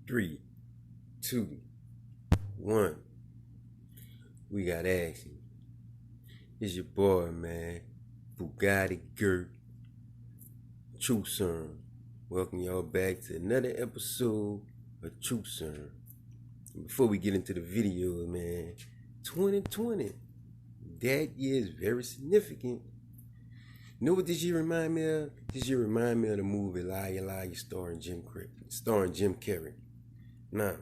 3, 2, 1. We got action. It's your boy, man. Bugatti Gert. Truth Serum. Welcome y'all back to another episode of Truth Serum. Before we get into the video, man, 2020. That year is very significant. You know what this year remind me of? This year remind me of the movie Liar Liar starring Jim Carrey. Now,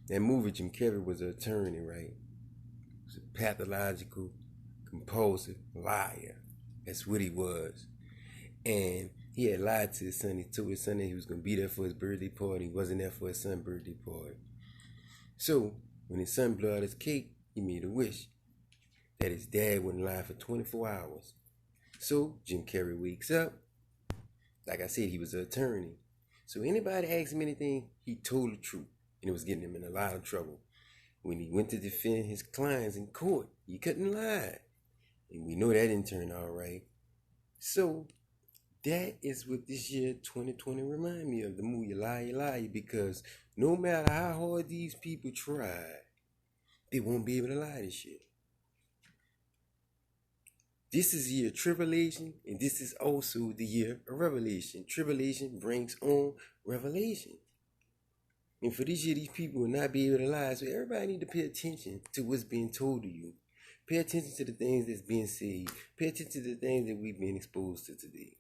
that movie, Jim Carrey was an attorney, right? He was a pathological, compulsive liar. That's what he was. And he had lied to his son. He told his son that he was going to be there for his birthday party. He wasn't there for his son's birthday party. So, when his son blew out his cake, he made a wish that his dad wouldn't lie for 24 hours. So, Jim Carrey wakes up. Like I said, he was an attorney. So anybody asked him anything, he told the truth. And it was getting him in a lot of trouble. When he went to defend his clients in court, he couldn't lie. And we know that didn't turn out right. So that is what this year 2020 remind me of, the movie Liar Liar, because no matter how hard these people try, they won't be able to lie this year. This is the year of tribulation, and this is also the year of revelation. Tribulation brings on revelation. And for this year, these people will not be able to lie. So everybody need to pay attention to what's being told to you. Pay attention to the things that's being said. Pay attention to the things that we've been exposed to today.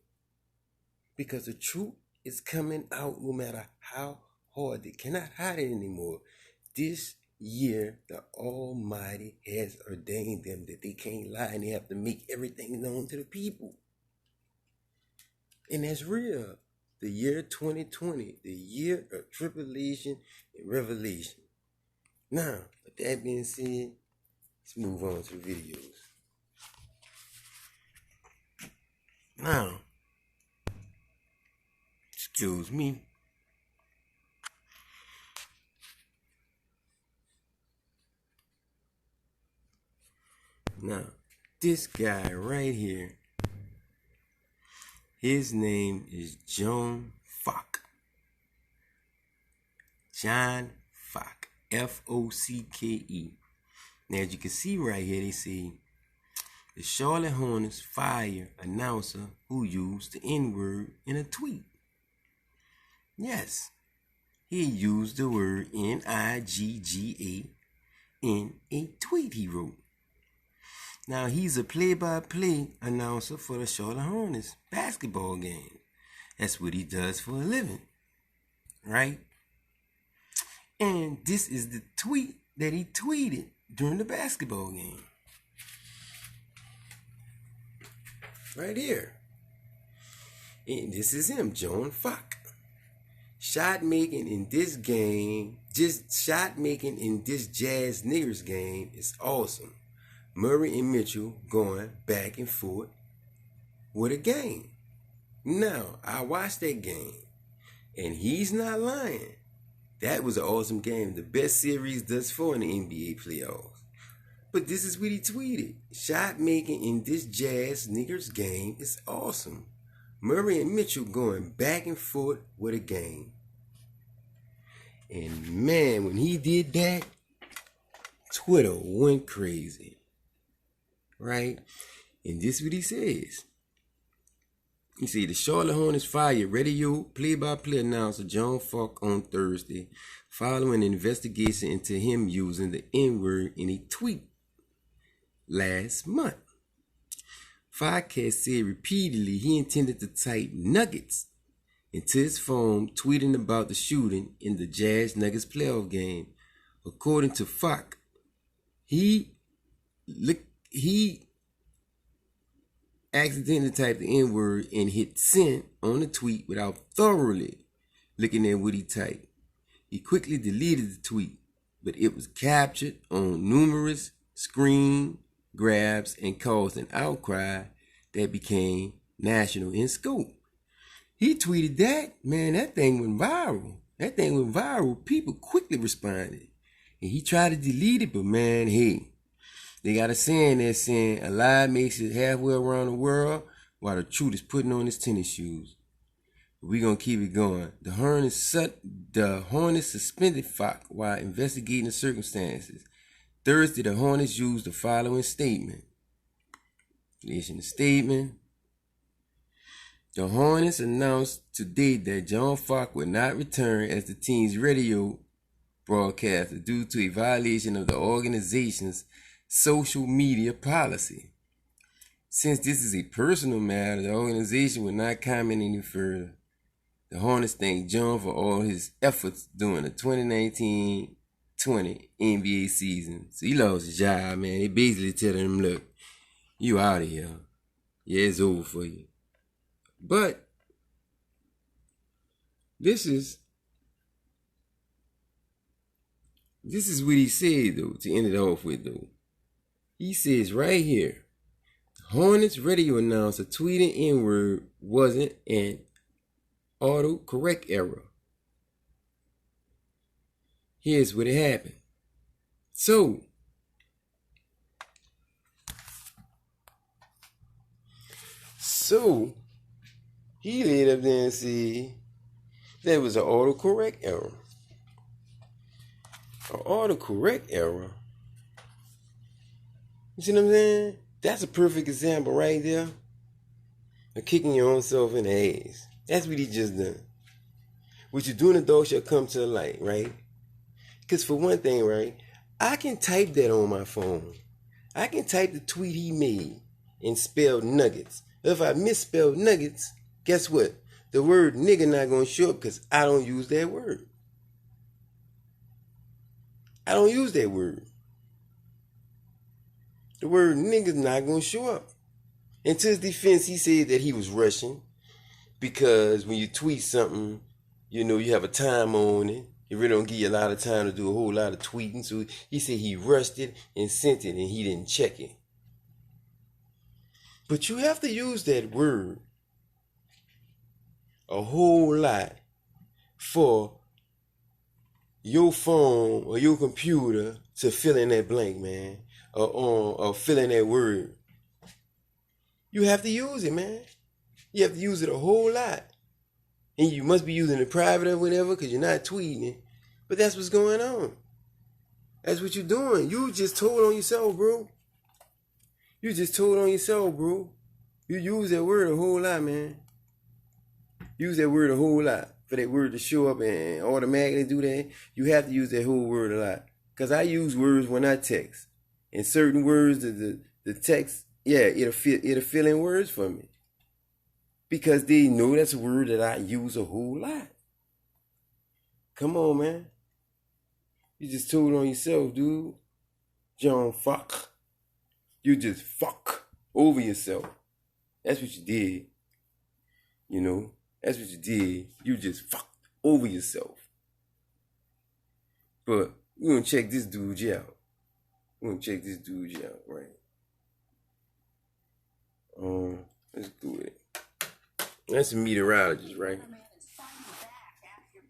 Because the truth is coming out no matter how hard. They cannot hide it anymore. This year, the Almighty has ordained them that they can't lie, and they have to make everything known to the people. And that's real. The year 2020, the year of tribulation and revelation. Now, with that being said, let's move on to the videos. Now, excuse me. Now, this guy right here, his name is John Fock. John Fock. F-O-C-K-E. Now, as you can see right here, they say, the Charlotte Hornets fire announcer who used the N-word in a tweet. Yes, he used the word N-I-G-G-A in a tweet he wrote. Now, he's a play-by-play announcer for the Charlotte Hornets basketball game. That's what he does for a living, right? And this is the tweet that he tweeted during the basketball game. Right here. And this is him, John Fock. Shot making in this game, shot making in this Jazz Niggers game is awesome. Murray and Mitchell going back and forth with a game. Now, I watched that game, and he's not lying. That was an awesome game, the best series thus far in the NBA playoffs. But this is what he tweeted. Shot making in this Jazz Niggers game is awesome. Murray and Mitchell going back and forth with a game. And man, when he did that, Twitter went crazy. Right? And this is what he says. He said, the Charlotte Hornets fired radio play-by-play announcer John Fock on Thursday following an investigation into him using the N-word in a tweet last month. Fock has said repeatedly he intended to type nuggets into his phone, tweeting about the shooting in the Jazz Nuggets playoff game. According to Fock, he accidentally typed the N-word and hit send on the tweet without thoroughly looking at what he typed. He quickly deleted the tweet, but it was captured on numerous screen grabs and caused an outcry that became national in scope. He tweeted that, man, that thing went viral. People quickly responded. And he tried to delete it, but man, hey, they got a saying that saying a lie makes it halfway around the world while the truth is putting on his tennis shoes. We're going to keep it going. The Hornets suspended Fox while investigating the circumstances. Thursday, the Hornets used the following statement. Listen to the statement. The Hornets announced today that John Fox will not return as the team's radio broadcaster due to a violation of the organization's social media policy. Since this is a personal matter, the organization will not comment any further. The Hornets thank John for all his efforts during the 2019-20 NBA season. So he lost his job, man. They basically telling him, look, you out of here. Yeah, it's over for you. But this is what he said, though, to end it off with, though. He says right here, Hornets radio announcer tweeting N-word wasn't an autocorrect error. Here's what happened. So, he laid up there and said that was an autocorrect error. An autocorrect error. You see what I'm saying? That's a perfect example right there of kicking your own self in the ass. That's what he just done. What you do in the dark shall come to the light, right? Because for one thing, right, I can type that on my phone. I can type the tweet he made and spell nuggets. If I misspell nuggets, guess what? The word nigga not going to show up because I don't use that word. I don't use that word. The word nigga's not going to show up. And to his defense, he said that he was rushing because when you tweet something, you know, you have a time on it. It really don't give you a lot of time to do a whole lot of tweeting. So he said he rushed it and sent it and he didn't check it. But you have to use that word a whole lot for your phone or your computer to fill in that blank, man. Or fill in that word. You have to use it, man. You have to use it a whole lot. And you must be using it private or whatever because you're not tweeting it. But that's what's going on. That's what you're doing. You just told on yourself, bro. You just told on yourself, bro. You use that word a whole lot, man. Use that word a whole lot. For that word to show up and automatically do that, you have to use that whole word a lot. Because I use words when I text. And certain words, the text, yeah, it'll fill in words for me. Because they know that's a word that I use a whole lot. Come on, man. You just told on yourself, dude. John fuck. You just fuck over yourself. That's what you did. You know, that's what you did. You just fucked over yourself. But we're going to check this dude out. We're going to check this dude out, right? Let's do it. That's a meteorologist, right?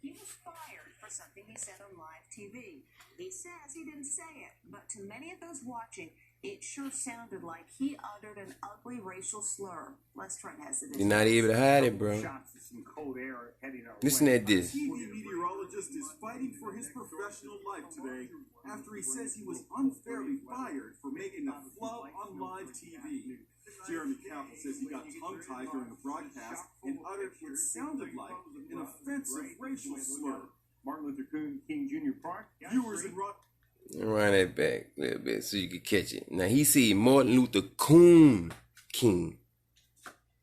He was fired for something he said on live TV. He says he didn't say it, but to many of those watching, it sure sounded like he uttered an ugly racial slur. Les Trent has it. You're not able to hide it, bro. Listen at this. TV meteorologist is fighting for his professional life today after he says he was unfairly fired for making a flub on live TV. Jeremy Kaplan says he got tongue-tied during the broadcast and uttered what sounded like an offensive racial slur. Martin Luther King Jr. Park. Viewers in Run that back a little bit so you can catch it. Now, he said Martin Luther King.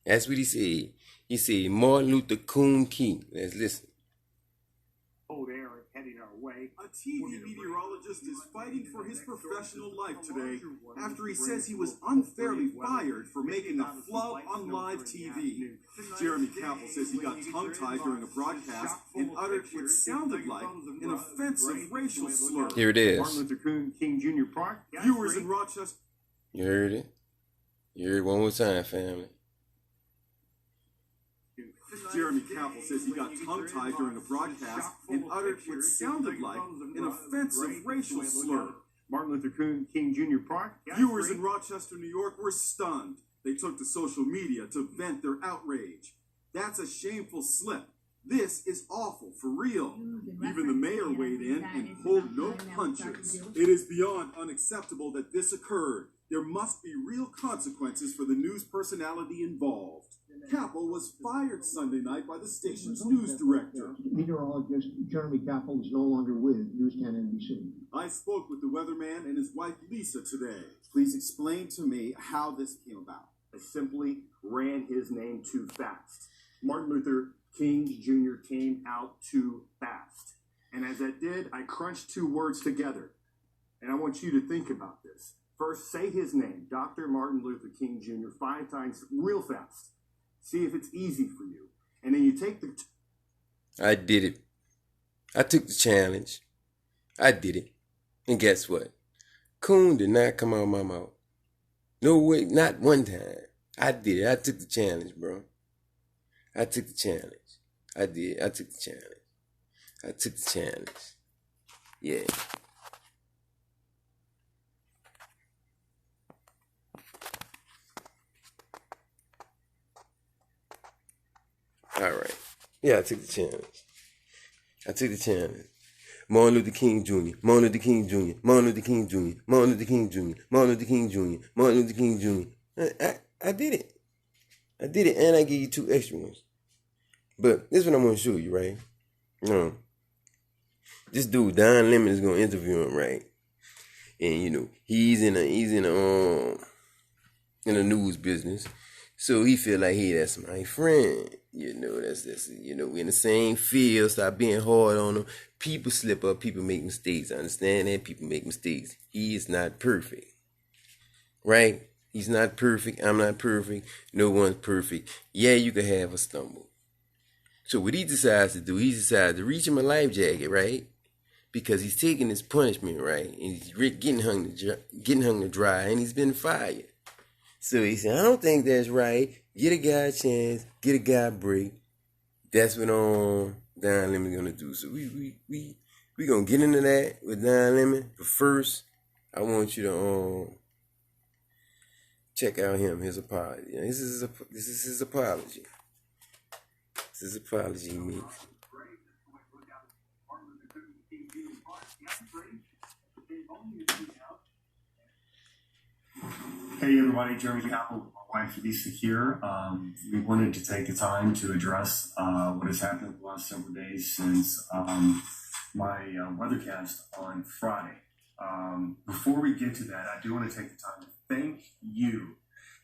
That's what he said. He said Martin Luther King. Let's listen. Cold air heading our way. A TV meteorologist is fighting for his professional life today after he says he was unfairly fired for making a flub on live TV. Jeremy Kaplan says he got tongue-tied during a broadcast and uttered what sounded like an offensive racial slur. Here it is. Martin Luther King Jr. Park. Viewers in Rochester. You heard it? You heard it one more time, family. Jeremy Kaplan says he got tongue-tied during a broadcast and uttered what sounded like an offensive racial slur. Martin Luther King Jr. Park. Viewers in Rochester, New York were stunned. They took to social media to vent their outrage. That's a shameful slip. This is awful, for real. Even the mayor weighed in and pulled no punches. It is beyond unacceptable that this occurred. There must be real consequences for the news personality involved. Capel was fired Sunday night by the station's news director. Meteorologist Jeremy Capel is no longer with News 10 NBC. I spoke with the weatherman and his wife Lisa today. Please explain to me how this came about. I simply ran his name too fast. Martin Luther King Jr. came out too fast. And as I did, I crunched two words together. And I want you to think about this. First, say his name, Dr. Martin Luther King Jr., 5 times real fast. See if it's easy for you. And then you take the... I did it. I took the challenge. I did it. And guess what? Coon did not come out of my mouth. No way, not one time. I did it. I took the challenge, bro. I took the challenge. I did. I took the challenge. I took the challenge. Yeah. All right. Yeah, I took the challenge. I took the challenge. Martin Luther King Jr., Martin Luther King Jr., Martin Luther King Jr., Martin Luther King Jr., Martin Luther King Jr., Martin Luther King Jr. I did it. I did it, and I gave you 2 extra ones. But this is what I'm going to show you, right? This dude, Don Lemon, is going to interview him, right? And, you know, he's in a news business. So he feel like, hey, that's my friend. You know, that's you know, we in the same field. Stop being hard on him. People slip up. People make mistakes. I understand that. People make mistakes. He is not perfect. Right? He's not perfect. I'm not perfect. No one's perfect. Yeah, you could have a stumble. So what he decides to do, he decides to reach him a life jacket, right? Because he's taking his punishment, right? And he's getting hung to dry, and he's been fired. So he said, I don't think that's right. Get a guy a chance. Get a guy a break. That's what Don Lemon's gonna do. So we gonna get into that with Don Lemon. But first, I want you to check out his apology. This is his apology. This is apology he makes. Hey everybody, Jeremy Capel, my wife Lisa here. We wanted to take the time to address what has happened the last several days since my weathercast on Friday. Before we get to that, I do want to take the time to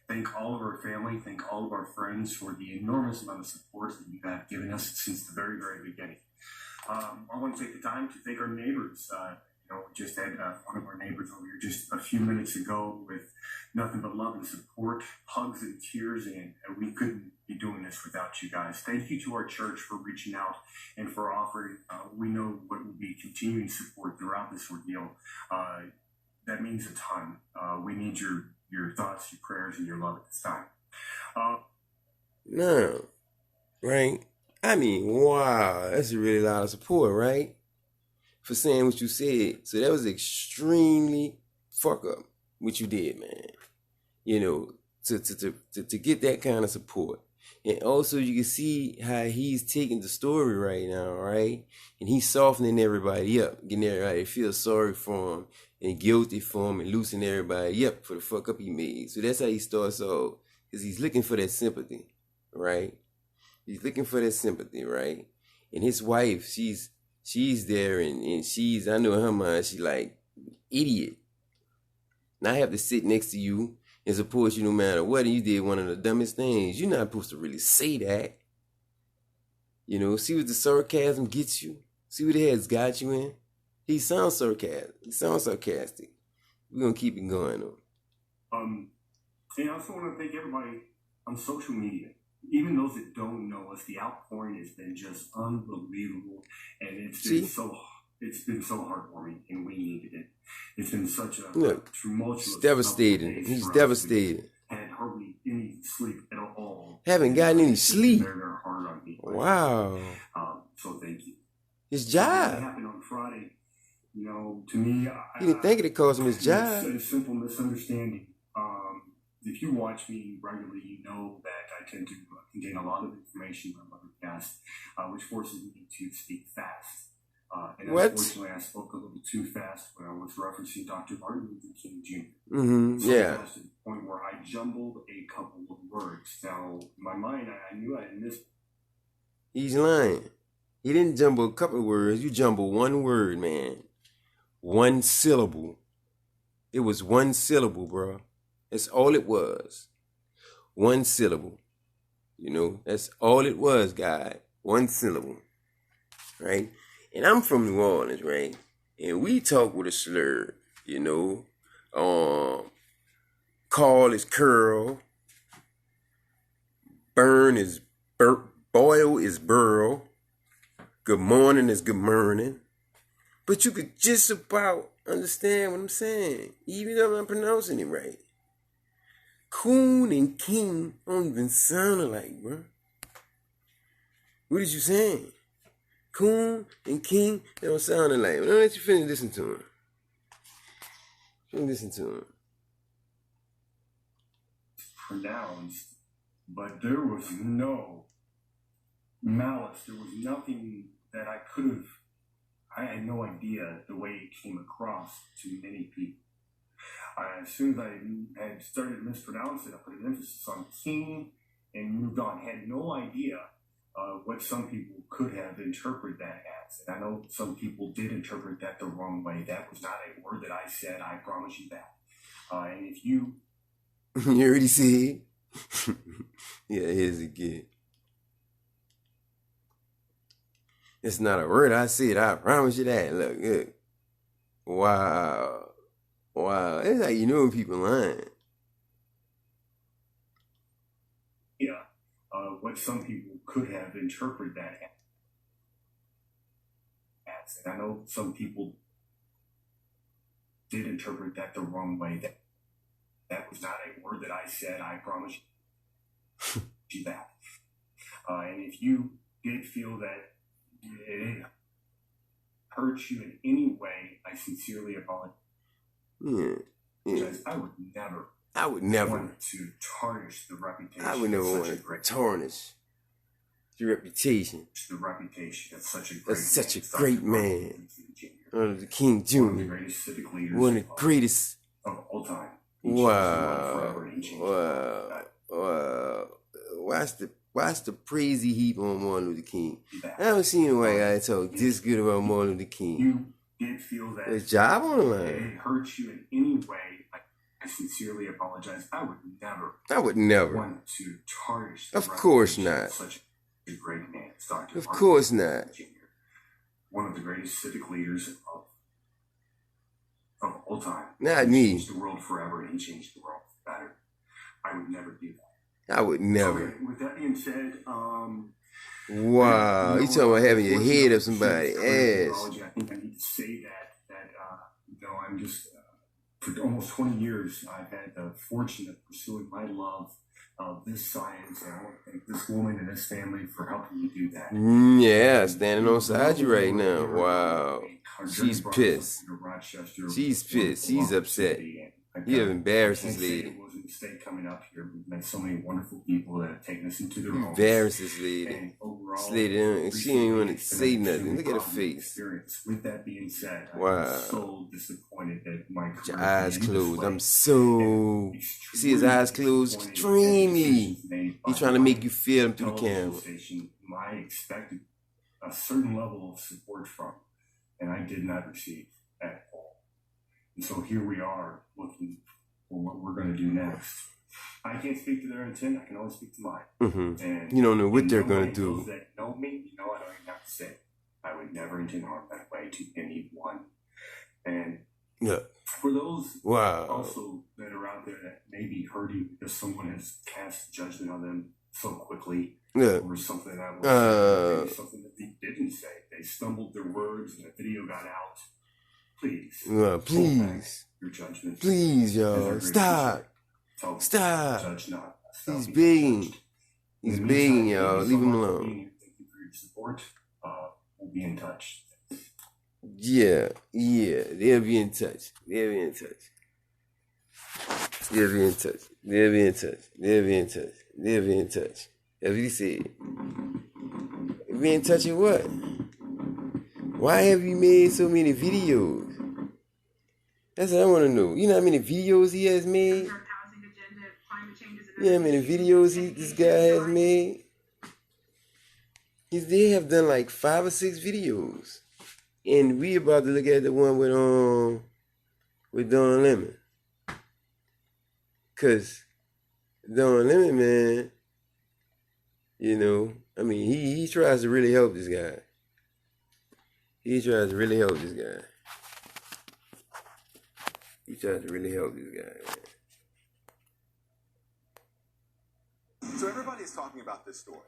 thank all of our family, thank all of our friends for the enormous amount of support that you have given us since the very, very beginning. I want to take the time to thank our neighbors. We just had one of our neighbors over here just a few minutes ago with nothing but love and support, hugs and tears, and we couldn't be doing this without you guys. Thank you to our church for reaching out and for offering. We know what will be continuing support throughout this ordeal. That means a ton. We need your thoughts, your prayers, and your love at this time. No, right? I mean, wow, that's a really lot of support, right? For saying what you said. So that was extremely fuck up what you did, man. You know, to get that kind of support. And also you can see how he's taking the story right now, right? And he's softening everybody up, getting everybody to feel sorry for him and guilty for him and loosening everybody up for the fuck up he made. So that's how he starts off, because he's looking for that sympathy, right? He's looking for that sympathy, right? And his wife, she's there and she's, I know in her mind, she's like, idiot. Now I have to sit next to you and support you no matter what, and you did one of the dumbest things. You're not supposed to really say that. You know, see what the sarcasm gets you? See what it has got you in? He sounds sarcastic. We're going to keep it going on. And I also want to thank everybody on social media. Even those that don't know us, the outpouring has been just unbelievable, and it's been so heartwarming, and we needed it. It's been such a tumultuous. It's devastating. He's devastated. Had hardly any sleep at all. Haven't gotten any sleep. Very, very hard on me. Wow. So thank you. His job. What happened on Friday? To me, He didn't think it cost him his job. It's a simple misunderstanding. if you watch me regularly, you know that I tend to contain a lot of information on my podcast, which forces me to speak fast. And What? unfortunately, I spoke a little too fast when I was referencing Dr. Martin Luther King Jr. So Yeah. fast to the point where I jumbled a couple of words. Now, in my mind, I knew I had missed. He's lying. He didn't jumble a couple of words. You jumbled one word, man. One syllable. It was one syllable, bro. That's all it was. One syllable. You know, that's all it was, guy. One syllable. Right? And I'm from New Orleans, right? And we talk with a slur, you know. Call is curl. Burn is boil is burl. Good morning is good morning. But you could just about understand what I'm saying, even though I'm not pronouncing it right. Coon and king don't even sound alike, bro. What is you saying? Coon and king, they don't sound alike. But don't let you finish listening to him. Listen to him. Pronounced, but there was no malice. There was nothing that I could have. I had no idea the way it came across to many people. As soon as I had started mispronouncing, I put an emphasis on king and moved on. Had no idea what some people could have interpreted that as. And I know some people did interpret that the wrong way. That was not a word that I said. I promise you that. And if you... You already see? Yeah, here's again. It's not a word I said. I promise you that. Look. Wow. It's like you know when people lying. Yeah. What some people could have interpreted that as. And I know some people did interpret that the wrong way. That was not a word that I said. I promise you that. And if you did feel that it hurt you in any way, I sincerely apologize. Yeah. I would never want to tarnish the reputation. I would never want to tarnish the reputation. The reputation of such a great man. The King Jr. One of the greatest civic leaders. One of the greatest of all time. Wow. Watch the praise he heap on Martin Luther King. I haven't seen a white guy talk this good about Martin Luther King. You did feel that his job on the line. It hurt you in any way. I sincerely apologize. I would never want to tarnish the Of course not. Such a great man, Dr. Of course not. Jr. One of the greatest civic leaders of all time. Not he me. Changed the world forever, and he changed the world for better. I would never do that. I would never. Okay, with that being said, wow, you talking about having your head up somebody's ass. I think I need to say that I'm just for almost 20 years I've had the fortune of pursuing my love of this science, and I want to thank this woman and this family for helping me do that. Yeah, standing on side you right now. Wow, she's pissed. She's pissed. She's upset. You have embarrassed this lady. It was a mistake coming up here. We've met so many wonderful people that have taken us into their homes. Embarrassed this lady. And overall, this lady, she ain't even want to say nothing. Look at her face. Experience. With that being said, wow. I'm so disappointed that my career your eyes closed. I'm so... See his eyes closed? Extremely. He's trying to make you feel him through the camera. I expected a certain level of support from, and I did not receive at all. And so here we are looking for what we're going to do next. I can't speak to their intent. I can only speak to mine. Mm-hmm. And you don't know what they're going to do. Those that know me, I don't even have to say it. I would never intend harm that way to anyone. And for those also that are out there that may be hurting because someone has cast judgment on them so quickly over something that was something that they didn't say. They stumbled their words and the video got out. Please. Please. Your judgment. Please, y'all. Stop. Judge not. He's begging. He's begging, y'all. Leave him alone. Thank you for your support. We'll be in touch. Yeah. They'll be in touch. They'll be in touch. They'll be in touch. They'll be in touch. They'll be in touch. That's what he said. Be in touch with what? Why have you made so many videos? That's what I want to know. You know how many videos he has made? You know how many videos this guy has made? They have done like 5 or 6 videos. And we about to look at the one with Don Lemon. Cause Don Lemon, man, you know, I mean, he tries to really help this guy. He tries to really help this guy. He tries to really help this guy, man. So everybody's talking about this story.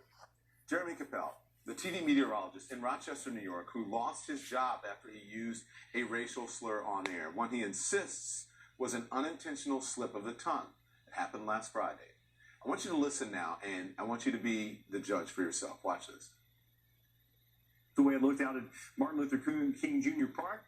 Jeremy Capel, the TV meteorologist in Rochester, New York, who lost his job after he used a racial slur on air, one he insists was an unintentional slip of the tongue. It happened last Friday. I want you to listen now, and I want you to be the judge for yourself. Watch this. The way it looked out at Martin Luther King Jr. Park.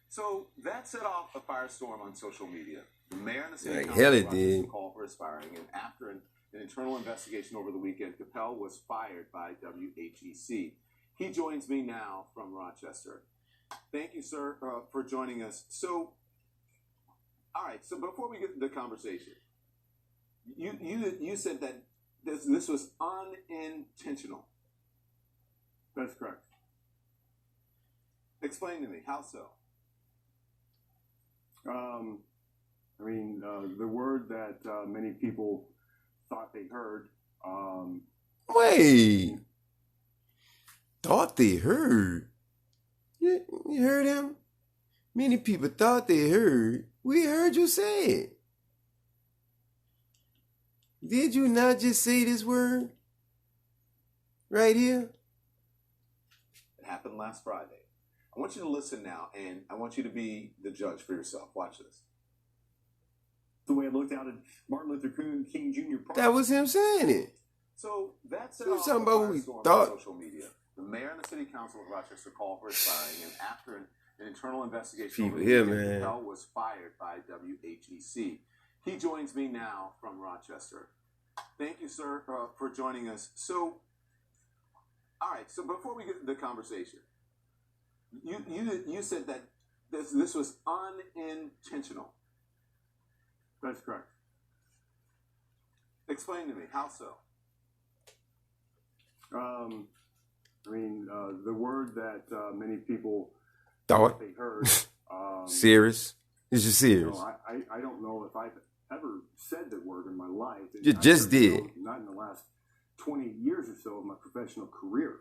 So that set off a firestorm on social media. The mayor and the city Like council hell it of Rochester did. called for his firing, and after an internal investigation over the weekend, Capel was fired by WHEC. He joins me now from Rochester. Thank you, sir, for joining us. So, all right. So before we get to the conversation, you said that this was unintentional. That's correct. Explain to me how so. The word that many people thought they heard. Wait. Thought they heard? You heard him? Many people thought they heard. We heard you say it. Did you not just say this word? Right here? It happened last Friday. I want you to listen now, and I want you to be the judge for yourself. Watch this. The way it looked out at Martin Luther King Jr. Park. That was him saying it. So that's So something about what we thought. on social media. The mayor and the city council of Rochester called for his firing, and after an internal investigation, People here, man. Capel was fired by WHEC. He joins me now from Rochester. Thank you, sir, for joining us. So, all right. So before we get to the conversation, you said that this was unintentional. That's correct. Explain to me how so. The word that many people Thought. they heard. Serious? Is you serious? I don't know if I've ever said the word in my life. You just did. Not in the last 20 years or so of my professional career.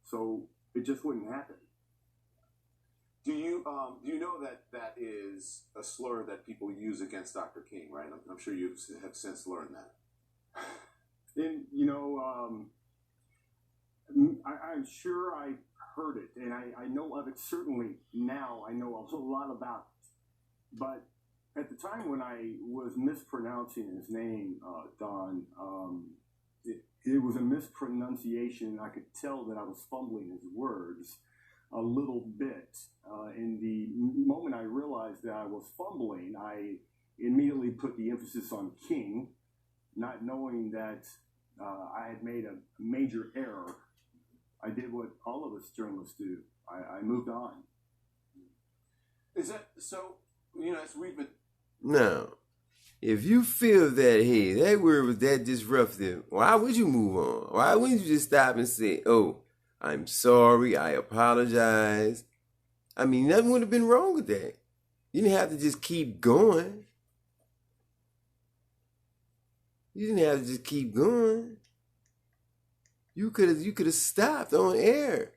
So it just wouldn't happen. Do you know that is a slur that people use against Dr. King, right? I'm sure you have since learned that. And I'm sure I heard it, and I know of it. Certainly now I know a lot about it. But at the time when I was mispronouncing his name, Don, it was a mispronunciation. I could tell that I was fumbling his words a little bit. In the moment I realized that I was fumbling, I immediately put the emphasis on King, not knowing that I had made a major error. I did what all of us journalists do. I moved on. Is that so? As we've been. Now, if you feel that, hey, that word was that disruptive, why would you move on? Why wouldn't you just stop and say, oh, I'm sorry, I apologize? I mean, nothing would have been wrong with that. You didn't have to just keep going. You didn't have to just keep going. You could have stopped on air.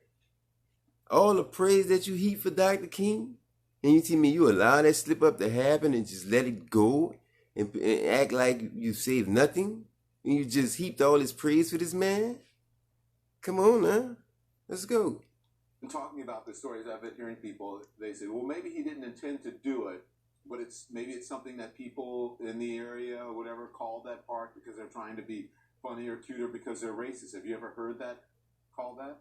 All the praise that you heap for Dr. King, and you tell me you allow that slip up to happen and just let it go and act like you saved nothing, and you just heaped all this praise for this man? Come on now. Let's go. Talking about this story, as I've been hearing people, they say, well, maybe he didn't intend to do it, but maybe it's something that people in the area or whatever call that park because they're trying to be funny or cute or because they're racist. Have you ever heard that called that?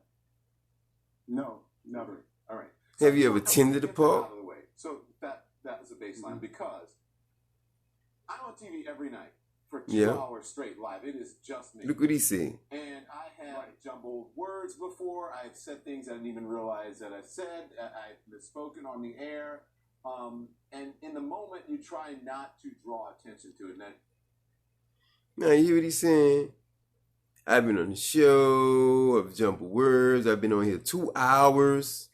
No, never. All right. Have you ever tended a Get that park? out of the way. So that was the baseline because I'm on TV every night for 2 Yeah. hours straight live. It is just me. Look what he said. And I have jumbled words before. I've said things I didn't even realize that I said. I've misspoken on the air. And in the moment, you try not to draw attention to it. And Now, you hear what he's saying? I've been on the show, I've jumbled words, I've been on here 2 hours.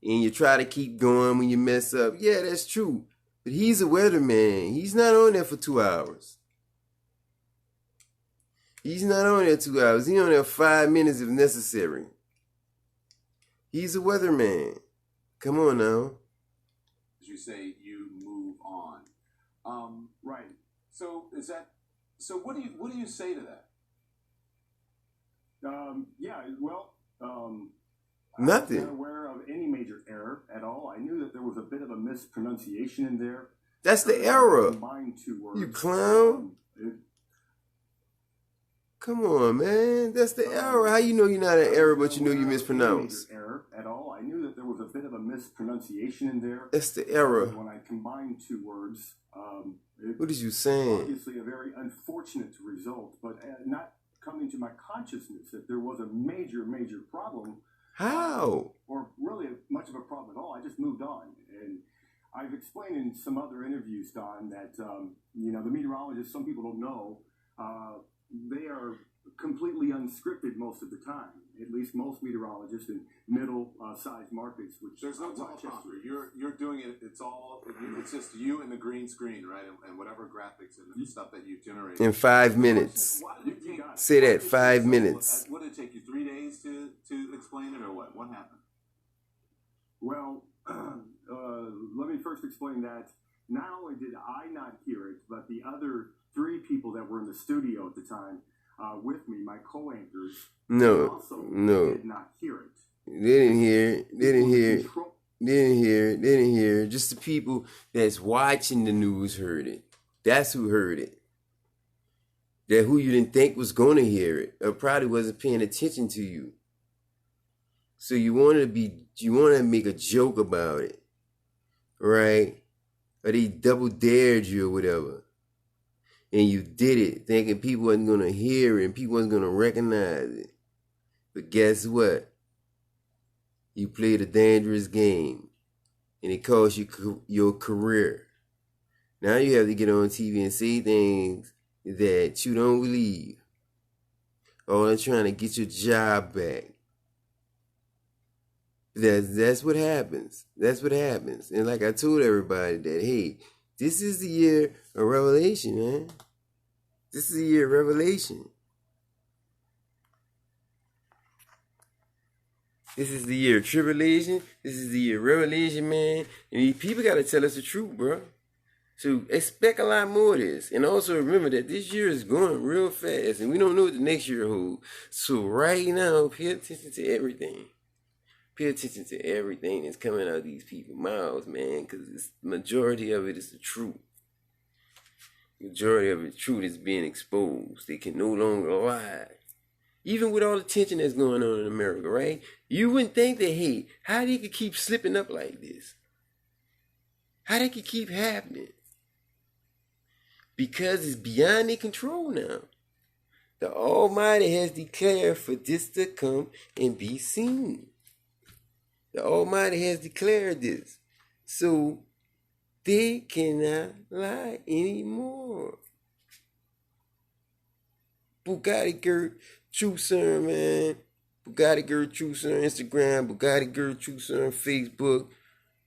And you try to keep going when you mess up. Yeah, that's true. But he's a weatherman. He's not on there for 2 hours. He's not on there 2 hours. He's on there 5 minutes if necessary. He's a weatherman. Come on now. as you say, you move on. Right. So is that? So what do you say to that? Yeah. Well. Nothing. I wasn't aware of any major error at all. I knew that there was a bit of a mispronunciation in there. That's the error. Combined two words. You clown. Come on, man. That's the error. How you know you're not an error, but you know you mispronounced? Error at all. I knew that there was a bit of a mispronunciation in there. That's the error. When I combined two words, What is you saying? Obviously, a very unfortunate result, but not coming to my consciousness that there was a major problem. How? Or really much of a problem at all. I just moved on, and I've explained in some other interviews, Don, that the meteorologists. Some people don't know. They are completely unscripted most of the time. At least most meteorologists in middle-sized markets. Which There's no teleprompter. You're doing it. It's just you and the green screen, right? And whatever graphics and stuff that you generate. In 5 minutes. Say that, 5 minutes. What did it take you? 3 days to explain it, or what? What happened? Well, let me first explain that not only did I not hear it, but the other 3 people that were in the studio at the time with me, my co-anchors, also did not hear it. They didn't hear it. Just the people that's watching the news heard it. That's who heard it. That who you didn't think was going to hear it, or probably wasn't paying attention to you. So you want to make a joke about it, right? Or they double dared you or whatever. And you did it thinking people wasn't going to hear it and people wasn't going to recognize it. But guess what? You played a dangerous game. And it cost you your career. Now you have to get on TV and say things that you don't believe. Oh, they're trying to get your job back. That's what happens. That's what happens. And like I told everybody that, hey, this is the year of revelation, man. This is the year of revelation. This is the year of tribulation. This is the year of revelation, man. And these people got to tell us the truth, bro. So expect a lot more of this. And also remember that this year is going real fast. And we don't know what the next year holds. So right now, pay attention to everything. Pay attention to everything that's coming out of these people's mouths, man. Because the majority of it is the truth. Majority of the truth is being exposed. They can no longer lie. Even with all the tension that's going on in America, right? You wouldn't think that, hey, how they could keep slipping up like this? How they could keep happening? Because it's beyond their control now. The Almighty has declared for this to come and be seen. The Almighty has declared this. So they cannot lie anymore. Bugatti Gert, True Serum, man. Bugatti Gert, True Serum, Instagram. Bugatti Gert, True Serum, Facebook.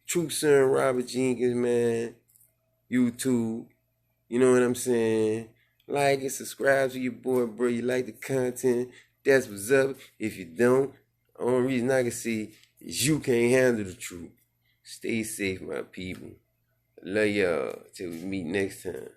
True Serum, Robert Jenkins, man. YouTube. You know what I'm saying? Like and subscribe to your boy, bro. You like the content. That's what's up. If you don't, the only reason I can see is you can't handle the truth. Stay safe, my people. Love y'all. Till we meet next time.